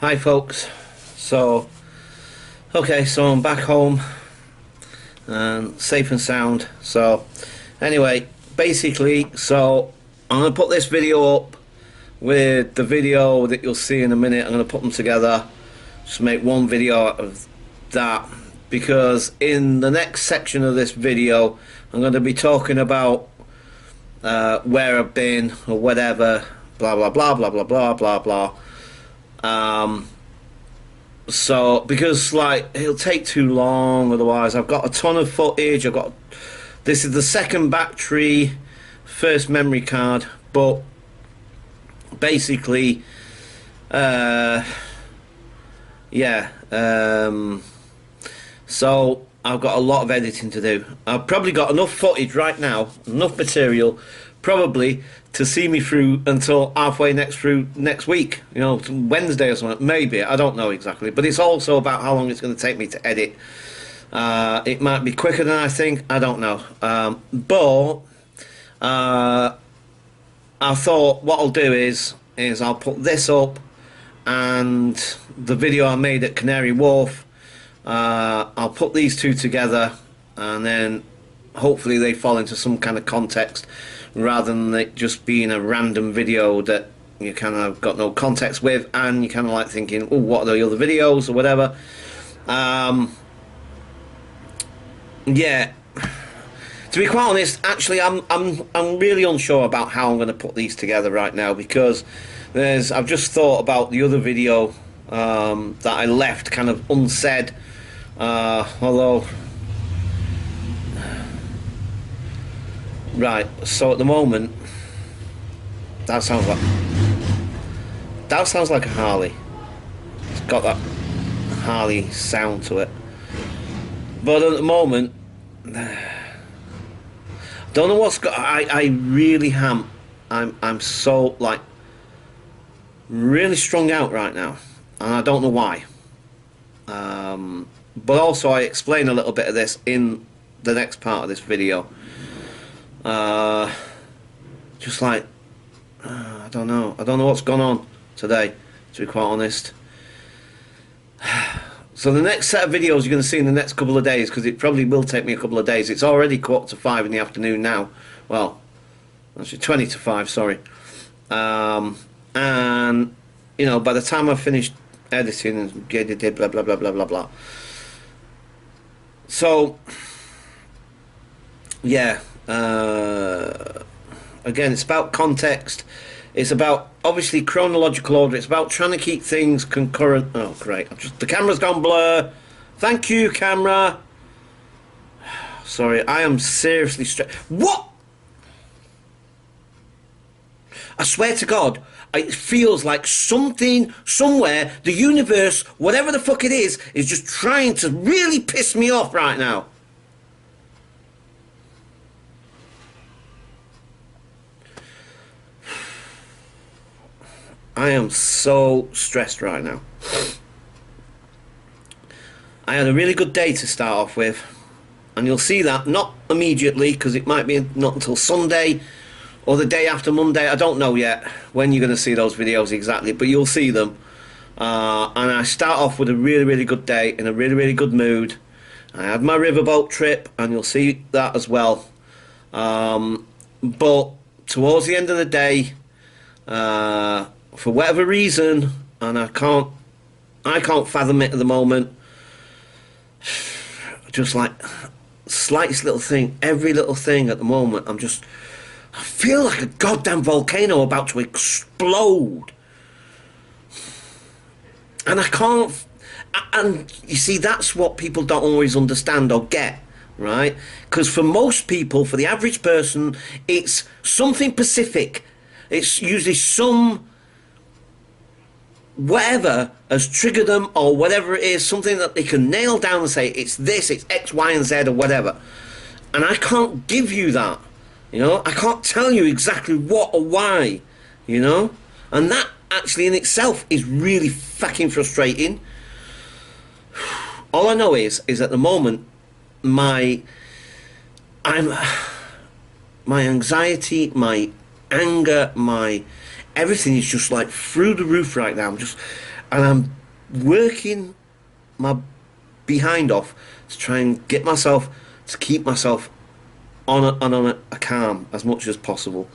Hi folks. So so I'm back home and safe and sound. So anyway, basically, I'm gonna put this video up with the video that you'll see in a minute. I'm gonna put them together, just make one video out of that, because in the next section of this video I'm going to be talking about where I've been or whatever, blah blah blah blah blah blah blah blah. So because like it'll take too long otherwise. I've got a ton of footage. This is the second battery, first memory card, but basically so I've got a lot of editing to do. I've probably got enough footage right now, enough material probably to see me through until halfway through next week, you know, Wednesday or something, maybe, I don't know exactly, but it's also about how long it's going to take me to edit. It might be quicker than I think, I don't know, but I thought what I'll do is I'll put this up and the video I made at Canary Wharf. I'll put these two together and then hopefully they fall into some kind of context rather than it just being a random video that you kind of got no context with and you're kind of like thinking, oh, what are the other videos or whatever. Yeah, to be quite honest, actually I'm really unsure about how I'm going to put these together right now, because I've just thought about the other video that I left kind of unsaid, although right, so at the moment that sounds like a Harley. It's got that Harley sound to it, but at the moment don't know what's got. I really am. I'm so like really strung out right now, and I don't know why. But also I explain a little bit of this in the next part of this video. Just like I don't know what's gone on today, to be quite honest. So the next set of videos you're going to see in the next couple of days, because it probably will take me a couple of days. It's already 4:45 in the afternoon now. Well, actually 20 to 5, sorry. And you know, by the time I've finished editing and edited blah blah blah blah blah blah. So yeah, again, it's about context. It's about obviously chronological order. It's about trying to keep things concurrent. Oh great, the camera's gone blur. Thank you, camera. Sorry, I am seriously stressed. What? I swear to God, it feels like something, somewhere, the universe, whatever the fuck it is just trying to really piss me off right now. I am so stressed right now. I had a really good day to start off with, and you'll see that not immediately, because it might be not until Sunday or the day after Monday. I don't know yet when you're going to see those videos exactly, but you'll see them. And I start off with a really, really good day, in a really, really good mood. I had my riverboat trip, and you'll see that as well. But towards the end of the day, for whatever reason, and I can't fathom it at the moment, just like slightest little thing, every little thing at the moment, I feel like a goddamn volcano about to explode. And I can't, and you see, that's what people don't always understand or get, right? Because for most people, for the average person, it's something specific. It's usually some whatever has triggered them, or whatever it is, something that they can nail down and say it's this, it's X, Y, and Z, or whatever. And I can't give you that, you know. I can't tell you exactly what or why, you know. And that actually in itself is really fucking frustrating. All I know is at the moment my anxiety, my anger, my everything is just like through the roof right now. and I'm working my behind off to try and get myself to keep myself on a calm as much as possible.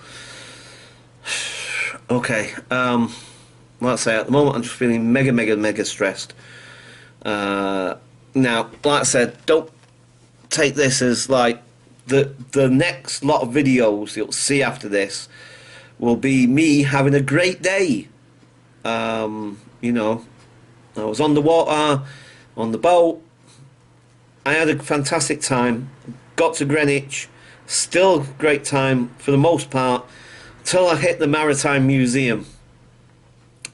Okay, like I say, at the moment I'm just feeling mega stressed. Now, like I said, don't take this as like the next lot of videos you'll see after this will be me having a great day. You know, I was on the water, on the boat. I had a fantastic time. Got to Greenwich. Still great time for the most part till I hit the Maritime Museum.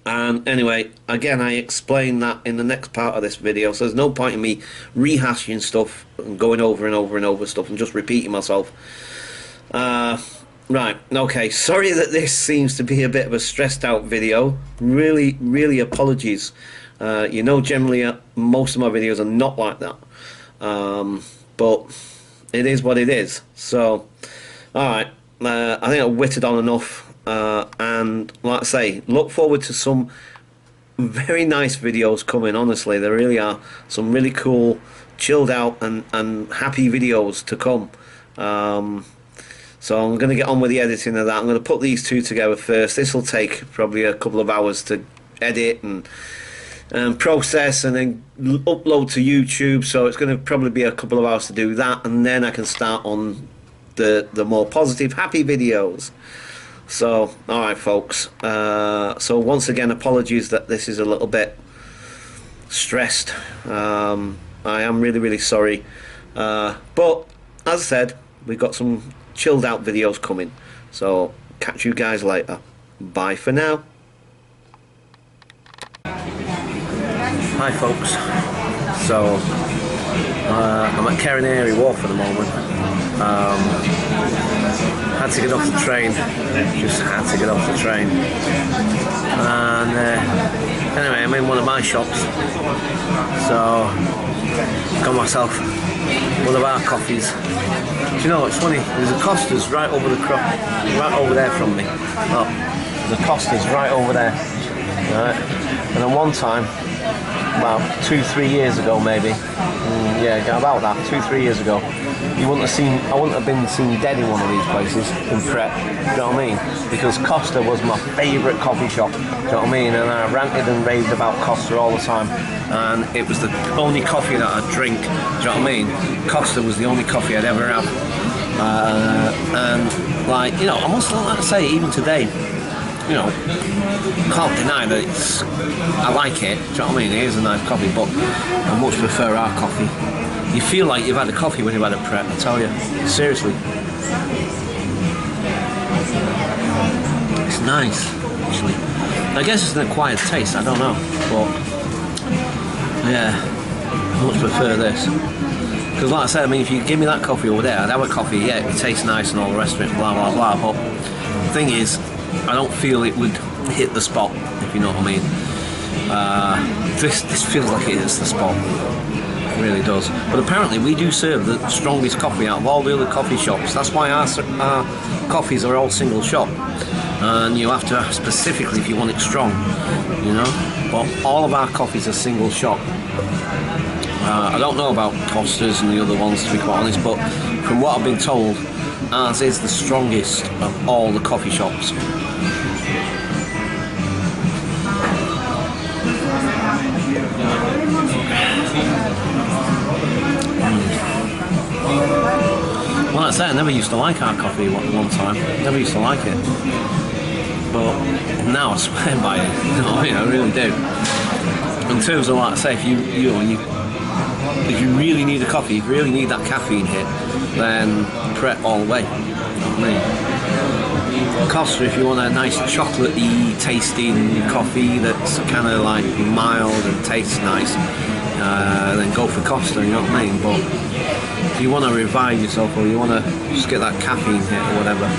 And anyway, again, I explain that in the next part of this video, so there's no point in me rehashing stuff and going over and over and over stuff and just repeating myself. Right, okay, sorry that this seems to be a bit of a stressed out video. Really apologies. You know, generally most of my videos are not like that. But it is what it is. So, alright, I think I've whittled on enough. And like I say, look forward to some very nice videos coming. Honestly, there really are some really cool, chilled out and happy videos to come. So I'm going to get on with the editing of that. I'm going to put these two together first. This will take probably a couple of hours to edit and process and then upload to YouTube. So it's going to probably be a couple of hours to do that, and then I can start on the more positive, happy videos. So, alright folks, so once again, apologies that this is a little bit stressed. I am really sorry, but as I said, we've got some chilled out videos coming, so catch you guys later. Bye for now. Hi folks, so I'm at A.K.A. Wharf at the moment. Had to get off the train, just had to get off the train, and anyway, I'm in one of my shops, so got myself one of our coffees. Do you know, it's funny, there's a Costa's right over there from me. Oh, the Costa's right over there, right? And then one time, about 2-3 years ago maybe, yeah, about that, 2-3 years ago, I wouldn't have been seen dead in one of these places in Pret, do you know what I mean? Because Costa was my favourite coffee shop, do you know what I mean? And I ranted and raved about Costa all the time, and it was the only coffee that I'd drink, do you know what I mean? Costa was the only coffee I'd ever have, and like, you know, I must like to say, even today, you know, can't deny that I like it, do you know what I mean? It is a nice coffee, but I much prefer our coffee. You feel like you've had a coffee when you've had a Pret, I tell you, seriously. It's nice, actually. I guess it's an acquired taste, I don't know, but yeah, I much prefer this. Because like I said, I mean, if you give me that coffee over there, I'd have a coffee, yeah, it tastes nice and all the rest of it, blah blah blah, but the thing is, I don't feel it would hit the spot, if you know what I mean. This feels like it hits the spot. It really does. But apparently we do serve the strongest coffee out of all the other coffee shops. That's why our coffees are all single shot. And you have to ask specifically if you want it strong, you know. But all of our coffees are single shot. I don't know about Costa's and the other ones, to be quite honest, but from what I've been told, ours is the strongest of all the coffee shops. Well, like I say, I never used to like our coffee one time. Never used to like it. But now I swear by it. You know, I really do. In terms of, like I say, if you really need a coffee, if you really need that caffeine hit, then Pret all the way. You know what I mean? Costa, if you want a nice chocolatey tasting coffee that's kind of like mild and tastes nice, then go for Costa, you know what I mean? But if you want to revive yourself, or you want to just get that caffeine hit or whatever,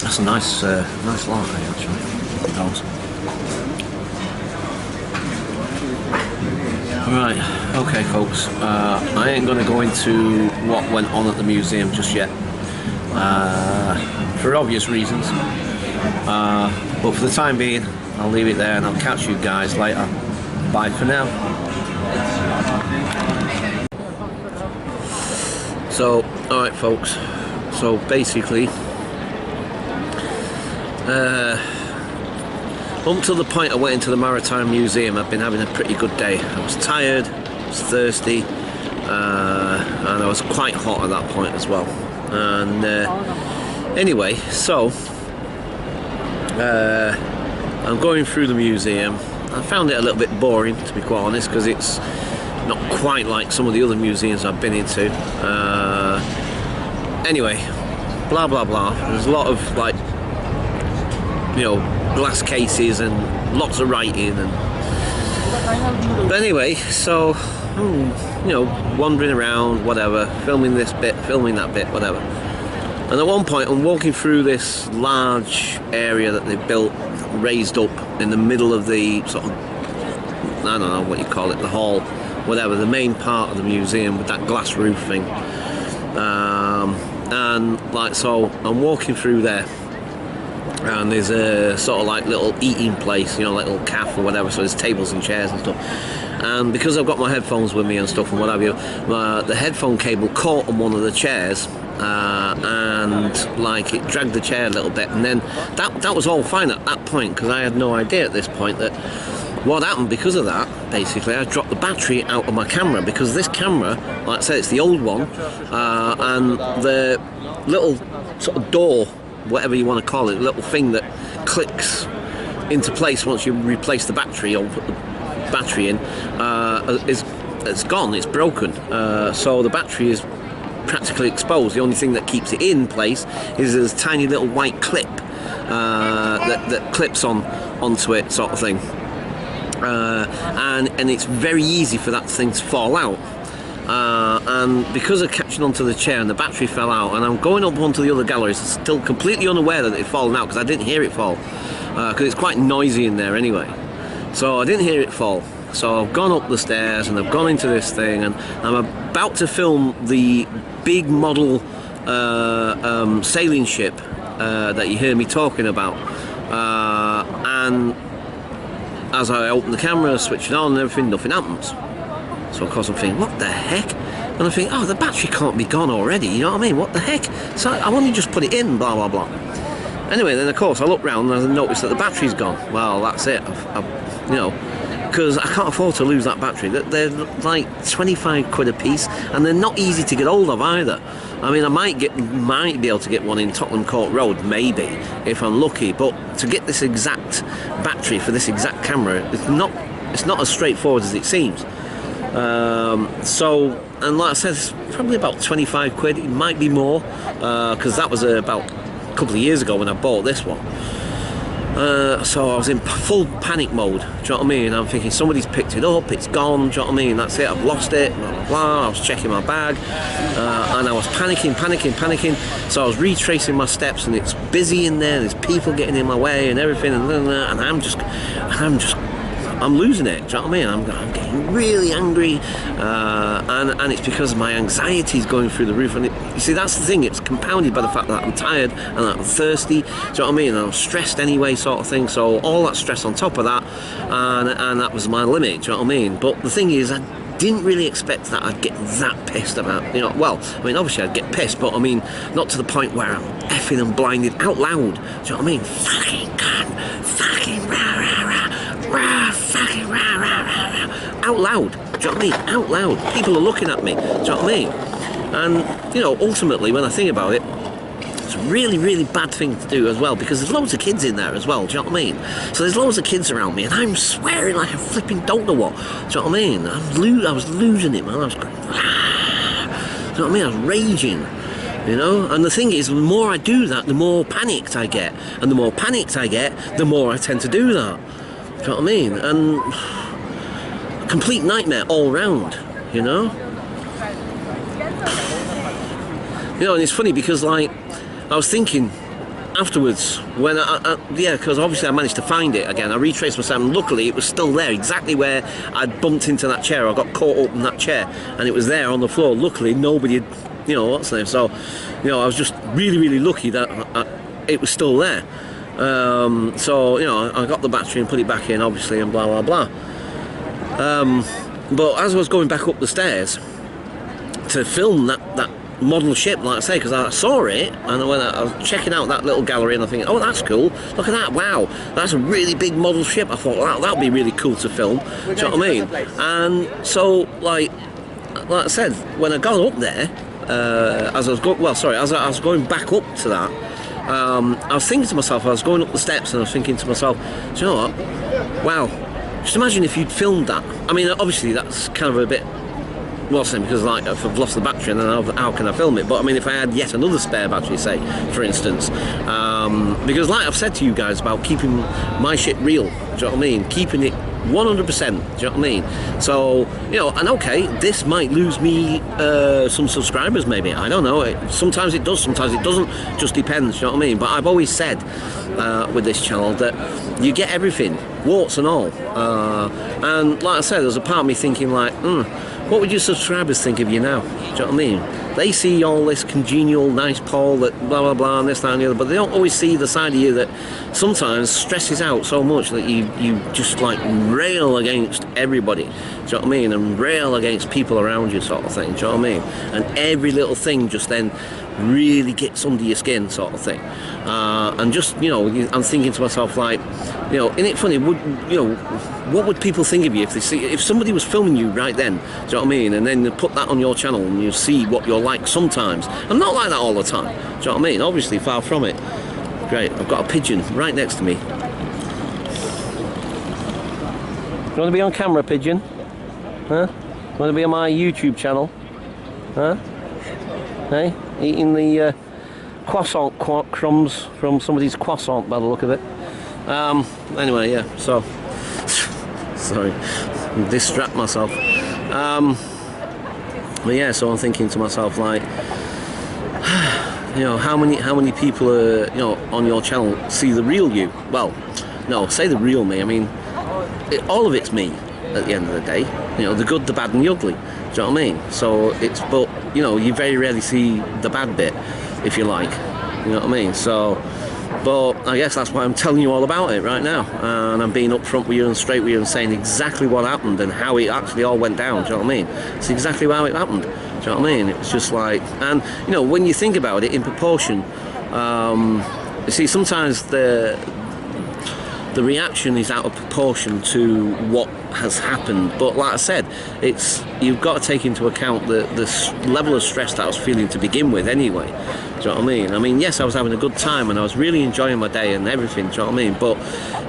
that's a nice latte actually. Right, okay folks, I ain't going to go into what went on at the museum just yet. for obvious reasons. But for the time being, I'll leave it there and I'll catch you guys later. Bye for now. So, alright folks, so basically, up to the point I went into the Maritime Museum, I've been having a pretty good day. I was tired, I was thirsty, and I was quite hot at that point as well. And anyway, so I'm going through the museum. I found it a little bit boring, to be quite honest, because it's not quite like some of the other museums I've been into. Anyway, blah blah blah. There's a lot of, like, you know, glass cases and lots of writing, and but anyway, so you know, wandering around, whatever, filming this bit, filming that bit, whatever. And at one point I'm walking through this large area that they built, raised up in the middle of the sort of, I don't know what you call it, the hall, whatever, the main part of the museum with that glass roof thing. And like, so I'm walking through there, and there's a sort of like little eating place, you know, like a little cafe or whatever, so there's tables and chairs and stuff. And because I've got my headphones with me and stuff and what have you, the headphone cable caught on one of the chairs, and like it dragged the chair a little bit, and then that was all fine at that point, because I had no idea at this point that what happened because of that. Basically, I dropped the battery out of my camera, because this camera, like I said, it's the old one, and the little sort of door, whatever you want to call it, little thing that clicks into place once you replace the battery or put the battery in, it's gone, it's broken. So the battery is practically exposed. The only thing that keeps it in place is this tiny little white clip that clips onto it, sort of thing. And it's very easy for that thing to fall out. And because of catching onto the chair and the battery fell out, and I'm going up onto the other galleries, still completely unaware that it had fallen out, because I didn't hear it fall, because it's quite noisy in there anyway. So I didn't hear it fall. So I've gone up the stairs and I've gone into this thing, and I'm about to film the big model sailing ship that you hear me talking about. And as I open the camera, switch it on and everything, nothing happens. So of course I'm thinking, what the heck? And I'm thinking, oh, the battery can't be gone already, you know what I mean? What the heck? So I've only just put it in, blah, blah, blah. Anyway, then of course I look round and I notice that the battery's gone. Well, that's it. You know, because I can't afford to lose that battery. They're like 25 quid a piece, and they're not easy to get hold of either. I mean, I might be able to get one in Tottenham Court Road, maybe, if I'm lucky, but to get this exact battery for this exact camera, it's not as straightforward as it seems. So, and like I said, it's probably about 25 quid, it might be more, because that was about a couple of years ago when I bought this one. So I was in full panic mode, do you know what I mean? I'm thinking, somebody's picked it up, it's gone, do you know what I mean? That's it, I've lost it, blah, blah, blah. I was checking my bag, and I was panicking. So I was retracing my steps, and it's busy in there, there's people getting in my way and everything, and I'm losing it, do you know what I mean? I'm getting really angry, and it's because my anxiety is going through the roof. And you see, that's the thing, it's compounded by the fact that I'm tired and I'm thirsty, do you know what I mean? And I'm stressed anyway, sort of thing, so all that stress on top of that, and that was my limit, do you know what I mean? But the thing is, I didn't really expect that I'd get that pissed about, you know, well, I mean, obviously I'd get pissed, but I mean, not to the point where I'm effing and blinded out loud, do you know what I mean? Fucking cunt, fucking rah, rah, rah, rah, fucking rah, rah, rah, rah, out loud, do you know what I mean? Out loud. People are looking at me, do you know what I mean? And, you know, ultimately, when I think about it, it's a really, really bad thing to do as well, because there's loads of kids in there as well, do you know what I mean? So there's loads of kids around me, and I'm swearing like a flipping don't know what, do you know what I mean? I was losing it, man. I was going, ah, do you know what I mean? I was raging, you know? And the thing is, the more I do that, the more panicked I get, and the more panicked I get, the more I tend to do that, do you know what I mean? And a complete nightmare all round, you know? You know, and it's funny because, like, I was thinking afterwards, when yeah, because obviously I managed to find it again. I retraced myself, and luckily it was still there, exactly where I'd bumped into that chair. I got caught up in that chair, and it was there on the floor. Luckily, nobody had, you know, what's there. So, you know, I was just really, really lucky that it was still there. So, you know, I got the battery and put it back in, obviously, and blah, blah, blah. But as I was going back up the stairs to film that model ship, like I say, because I saw it, and when I was checking out that little gallery, and I think, oh, that's cool, look at that, wow, that's a really big model ship. I thought, that would be really cool to film, do you know what I mean? And so, like I said, when I got up there, as I was going back up to that, I was thinking to myself, I was going up the steps, and I was thinking to myself, do you know what, wow, just imagine if you'd filmed that. I mean, obviously that's kind of a bit, well, because like if I've lost the battery, and then how can I film it? But I mean, if I had yet another spare battery, say, for instance, because like I've said to you guys about keeping my shit real, do you know what I mean? Keeping it 100%, do you know what I mean? So, you know, and okay, this might lose me some subscribers, maybe, I don't know. Sometimes it does, sometimes it doesn't, just depends, do you know what I mean? But I've always said with this channel that you get everything, warts and all. And like I said, there's a part of me thinking like, what would your subscribers think of you now? Do you know what I mean? They see all this congenial, nice Paul, that blah, blah, blah, and this, that, and the other, but they don't always see the side of you that sometimes stresses out so much that you just, like, rail against everybody, do you know what I mean? And rail against people around you, sort of thing, do you know what I mean? And every little thing just then really gets under your skin, sort of thing. And just, you know, I'm thinking to myself, like, you know, isn't it funny, what would people think of you if somebody was filming you right then, do you know what I mean? And then they put that on your channel and you see what you're like sometimes. I'm not like that all the time, do you know what I mean? Obviously, far from it. Great, I've got a pigeon right next to me. You want to be on camera, pigeon? Huh? You want to be on my YouTube channel? Huh? Hey? Eating the croissant crumbs from somebody's croissant by the look of it. Anyway, yeah, so sorry, distract myself. But yeah, so I'm thinking to myself, like, you know, how many people are, you know, on your channel see the real you? Well, no, say the real me. I mean, all of it's me at the end of the day. You know, the good, the bad, and the ugly. Do you know what I mean? So it's, but you know, you very rarely see the bad bit, if you like. You know what I mean? So, but I guess that's why I'm telling you all about it right now, and I'm being upfront with you and straight with you and saying exactly what happened and how it actually all went down. Do you know what I mean? It's exactly how it happened. Do you know what I mean? It's just like, and you know, when you think about it in proportion, you see, sometimes the reaction is out of proportion to what has happened. But like I said, you've got to take into account the level of stress that I was feeling to begin with anyway. Do you know what I mean? I mean, yes, I was having a good time and I was really enjoying my day and everything, do you know what I mean? But,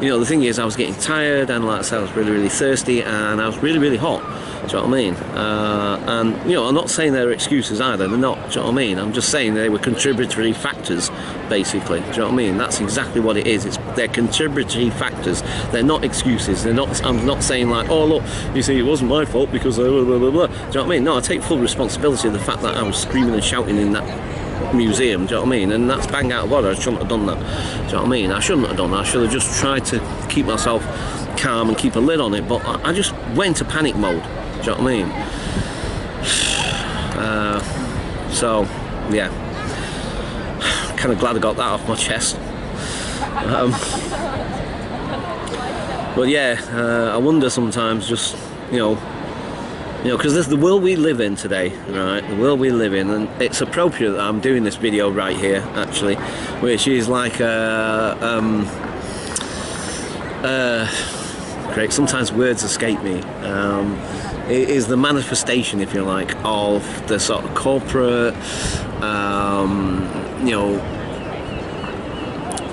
you know, the thing is, I was getting tired, and like I said, I was really, really thirsty, and I was really, really hot. Do you know what I mean? And, you know, I'm not saying they're excuses either, they're not, do you know what I mean? I'm just saying they were contributory factors, basically, do you know what I mean? That's exactly what it is. They're contributory factors. They're not excuses. I'm not saying like, oh, look, you see, it wasn't my fault because blah, blah, blah, blah. Do you know what I mean? No, I take full responsibility of the fact that I was screaming and shouting in that museum, do you know what I mean? And that's bang out of order. I shouldn't have done that. Do you know what I mean? I shouldn't have done that. I should have just tried to keep myself calm and keep a lid on it, but I just went into panic mode. Do you know what I mean? So, yeah. Kind of glad I got that off my chest. But yeah, I wonder sometimes, just, you know, because there's the world we live in today, right? The world we live in, and it's appropriate that I'm doing this video right here, actually, which is like great. Sometimes words escape me. It is the manifestation, if you like, of the sort of corporate, you know,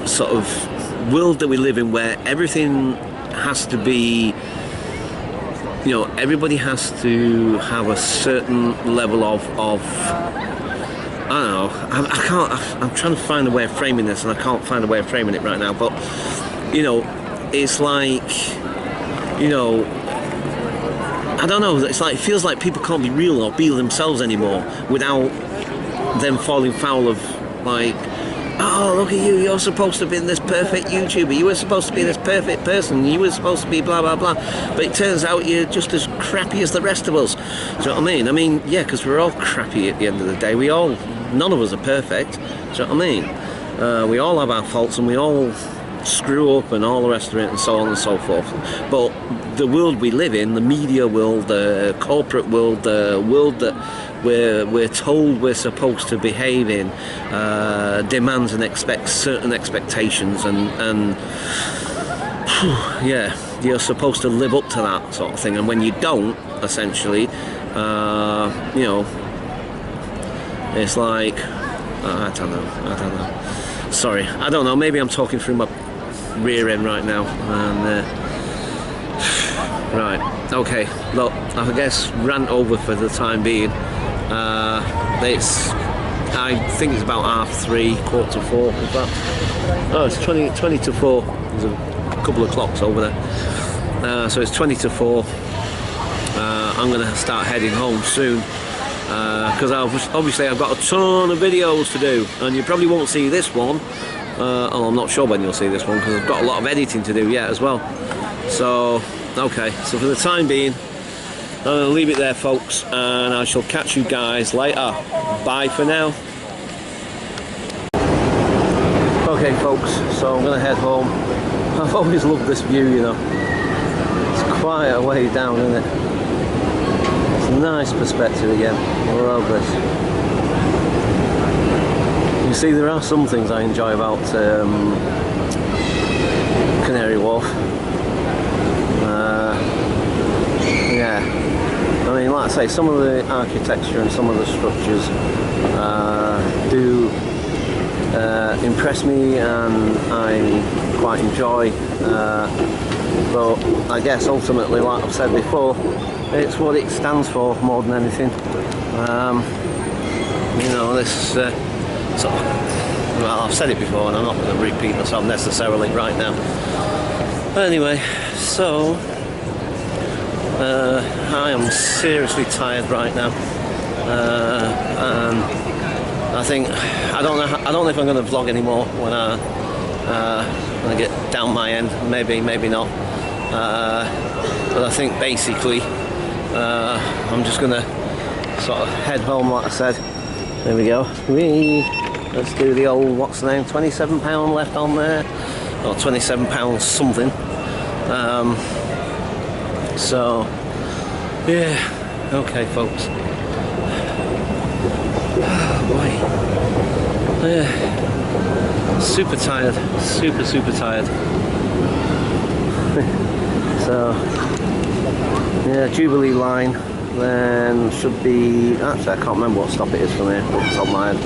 sort of world that we live in, where everything has to be, you know, everybody has to have a certain level of I don't know, I'm trying to find a way of framing this, and I can't find a way of framing it right now, but, you know, it's like, you know, I don't know, it's like, it feels like people can't be real or be themselves anymore without them falling foul of, like, oh, look at you, you're supposed to be this perfect YouTuber, you were supposed to be this perfect person, you were supposed to be blah, blah, blah, but it turns out you're just as crappy as the rest of us. Do you know what I mean? I mean, yeah, because we're all crappy at the end of the day. None of us are perfect. Do you know what I mean? We all have our faults, and we all screw up and all the rest of it, and so on and so forth. But the world we live in, the media world, the corporate world, the world that we're told we're supposed to behave in, demands and expects certain expectations, and yeah, you're supposed to live up to that sort of thing. And when you don't, essentially, you know, it's like, I don't know. Sorry, I don't know. Maybe I'm talking through my rear end right now. And right, okay. Look, I guess rant over for the time being. I think it's about 3:30, 4:45. Is that? Oh, it's 20 to 4. There's a couple of clocks over there. So it's 20 to 4. I'm going to start heading home soon. Because obviously I've got a ton of videos to do, and you probably won't see this one. I'm not sure when you'll see this one, because I've got a lot of editing to do yet as well. So, okay, so for the time being, I'm going to leave it there, folks, and I shall catch you guys later. Bye for now. Okay, folks, so I'm going to head home. I've always loved this view, you know. It's quite a way down, isn't it? Nice perspective again. Love this. You see, there are some things I enjoy about Canary Wharf. Yeah, I mean, like I say, some of the architecture and some of the structures do impress me, and I quite enjoy. But I guess ultimately, like I've said before, it's what it stands for more than anything. You know, this sort of, well, I've said it before, and I'm not going to repeat myself necessarily right now. Anyway, so I am seriously tired right now, and I don't know if I'm going to vlog anymore when I get down my end. Maybe not. But I think basically I'm just gonna sort of head home, like I said. There we go. Let's do the old, what's the name, £27 left on there, or £27 something. So yeah, okay, folks. Oh boy. Yeah, super tired, super tired. So yeah, Jubilee line, then should be, actually I can't remember what stop it is from here off the top of my head.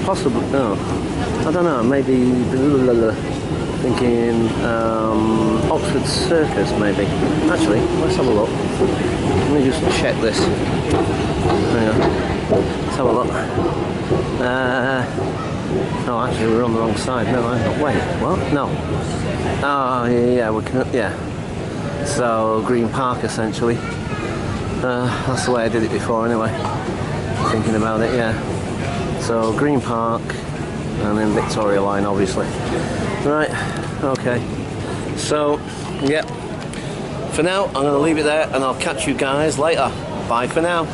Possibly, no, I don't know, maybe thinking Oxford Circus maybe. Actually, let's have a look. Let me just check this. Hang on. Let's have a look. No, actually we're on the wrong side. No, wait, what? No. Oh, yeah, we can, yeah. So, Green Park, essentially. That's the way I did it before, anyway. Thinking about it, yeah. So, Green Park, and then Victoria Line, obviously. Right, okay. So, yeah. For now, I'm going to leave it there, and I'll catch you guys later. Bye for now.